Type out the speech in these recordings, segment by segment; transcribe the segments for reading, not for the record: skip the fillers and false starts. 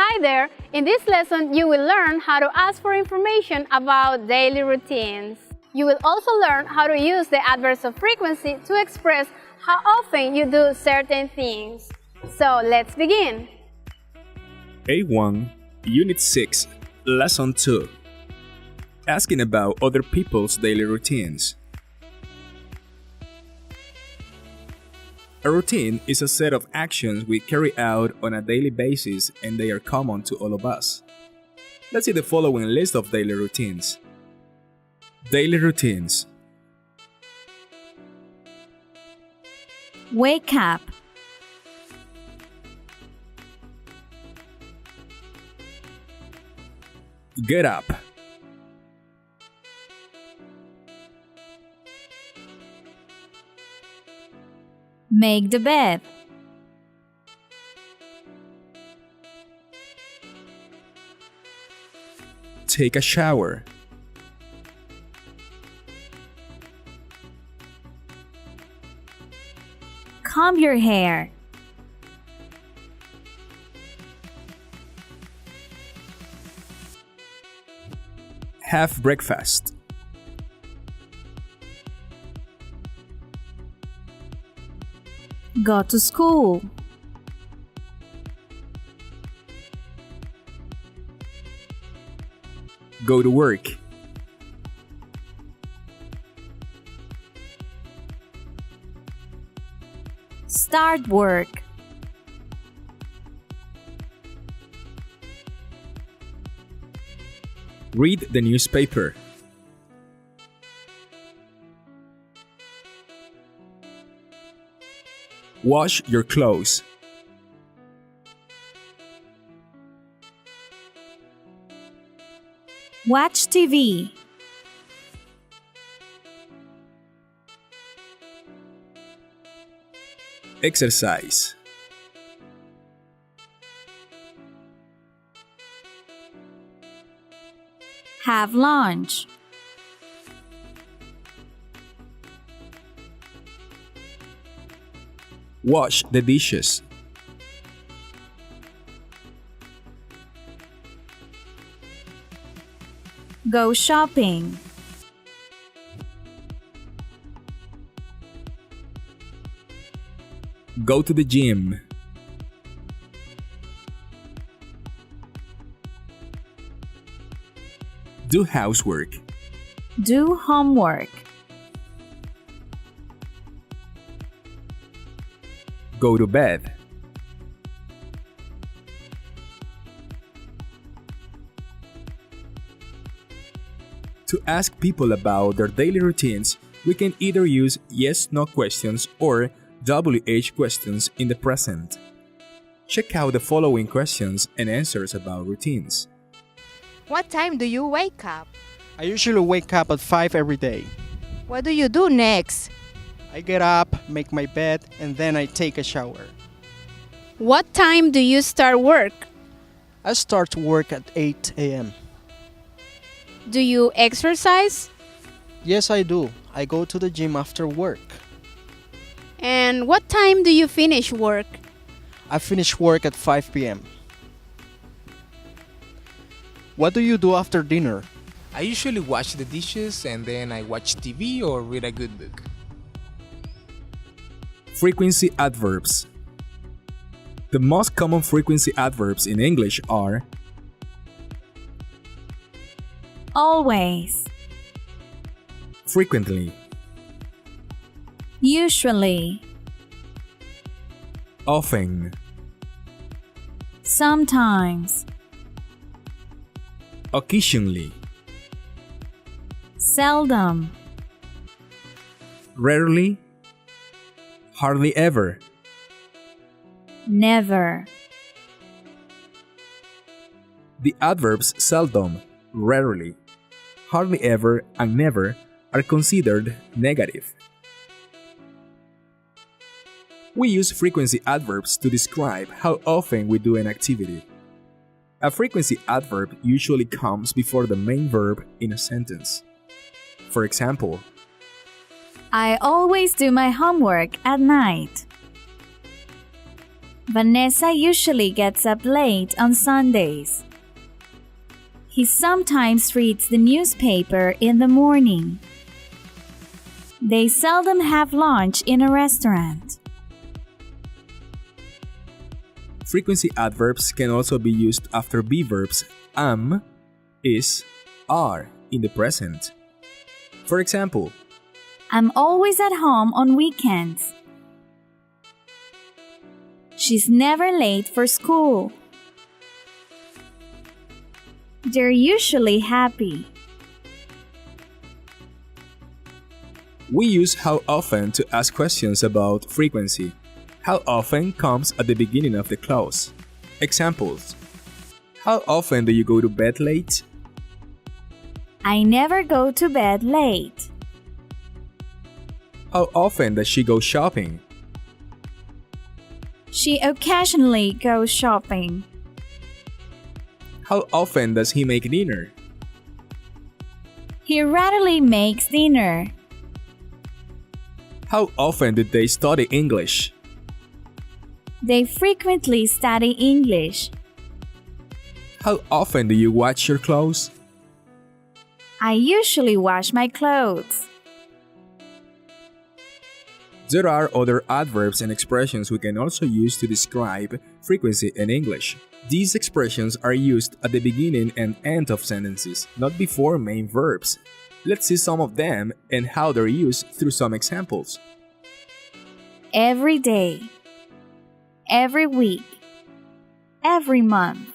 Hi there! In this lesson, you will learn how to ask for information about daily routines. You will also learn how to use the adverbs of frequency to express how often you do certain things. So, let's begin! A1, Unit 6, Lesson 2. Asking about other people's daily routines. A routine is a set of actions we carry out on a daily basis, and they are common to all of us. Let's see the following list of daily routines. Daily routines. Wake up. Get up. Make the bed. Take a shower. Comb your hair. Have breakfast. Go to school. Go to work. Start work. Read the newspaper. Wash your clothes. Watch TV. Exercise. Have lunch. Wash the dishes. Go shopping. Go to the gym. Do housework. Do homework. Go to bed. To ask people about their daily routines, we can either use yes/no questions or WH questions in the present. Check out the following questions and answers about routines. What time do you wake up? I usually wake up at 5 every day. What do you do next? I get up, make my bed, and then I take a shower. What time do you start work? I start work at 8 a.m. Do you exercise? Yes, I do. I go to the gym after work. And what time do you finish work? I finish work at 5 p.m. What do you do after dinner? I usually wash the dishes and then I watch TV or read a good book. Frequency adverbs. The most common frequency adverbs in English are Always. frequently, Usually. often, Sometimes. occasionally, Seldom. rarely, hardly ever. Never. The adverbs seldom, rarely, hardly ever, and never are considered negative. We use frequency adverbs to describe how often we do an activity. A frequency adverb usually comes before the main verb in a sentence. For example, I always do my homework at night. Vanessa usually gets up late on Sundays. He sometimes reads the newspaper in the morning. They seldom have lunch in a restaurant. Frequency adverbs can also be used after be verbs am, is, are in the present. For example, I'm always at home on weekends. She's never late for school. They're usually happy. we use how often to ask questions about frequency. How often comes at the beginning of the clause. Examples: how often do you go to bed late? I never go to bed late. How often does she go shopping? She occasionally goes shopping. How often does he make dinner? He rarely makes dinner. How often did they study English? They frequently study English. How often do you wash your clothes? I usually wash my clothes. There are other adverbs and expressions we can also use to describe frequency in English. These expressions are used at the beginning and end of sentences, not before main verbs. Let's see some of them and how they're used through some examples. Every day. Every week. Every month.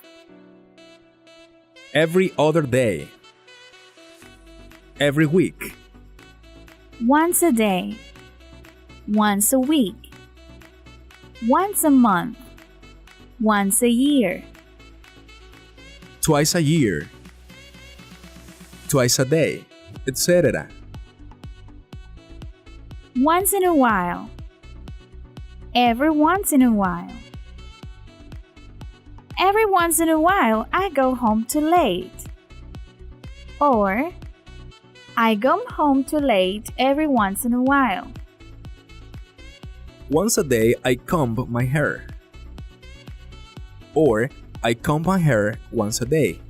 Every other day. Every week. Once a day. Once a week. Once a month. Once a year. Twice a year. Twice a day, etc. Once in a while. Every once in a while. Every once in a while I go home too late. Or I go home too late every once in a while. Once a day I comb my hair. Or I comb my hair once a day.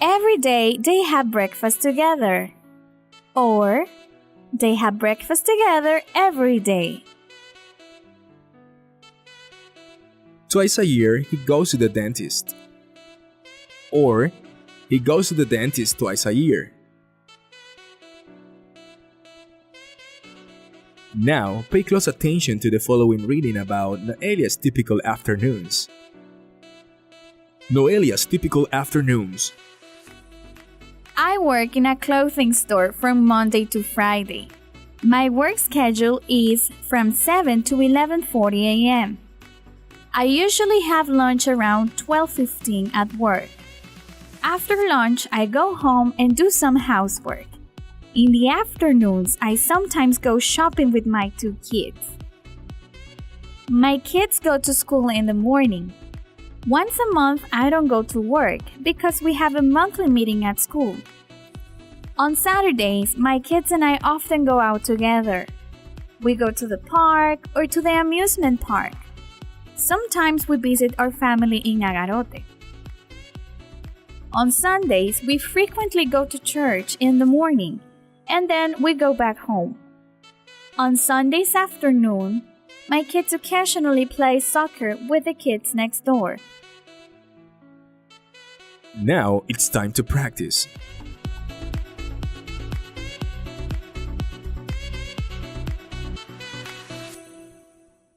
Every day they have breakfast together. Or they have breakfast together every day. Twice a year he goes to the dentist. Or he goes to the dentist twice a year. Now, pay close attention to the following reading about Noelia's typical afternoons. Noelia's typical afternoons. I work in a clothing store from Monday to Friday. My work schedule is from 7 to 11:40 a.m. I usually have lunch around 12:15 at work. After lunch, I go home and do some housework. In the afternoons, I sometimes go shopping with my 2 kids. My kids go to school in the morning. Once a month, I don't go to work because we have a monthly meeting at school. On Saturdays, my kids and I often go out together. We go to the park or to the amusement park. Sometimes we visit our family in Agarote. On Sundays, we frequently go to church in the morning, and then we go back home. On Sundays afternoon, my kids occasionally play soccer with the kids next door. Now it's time to practice.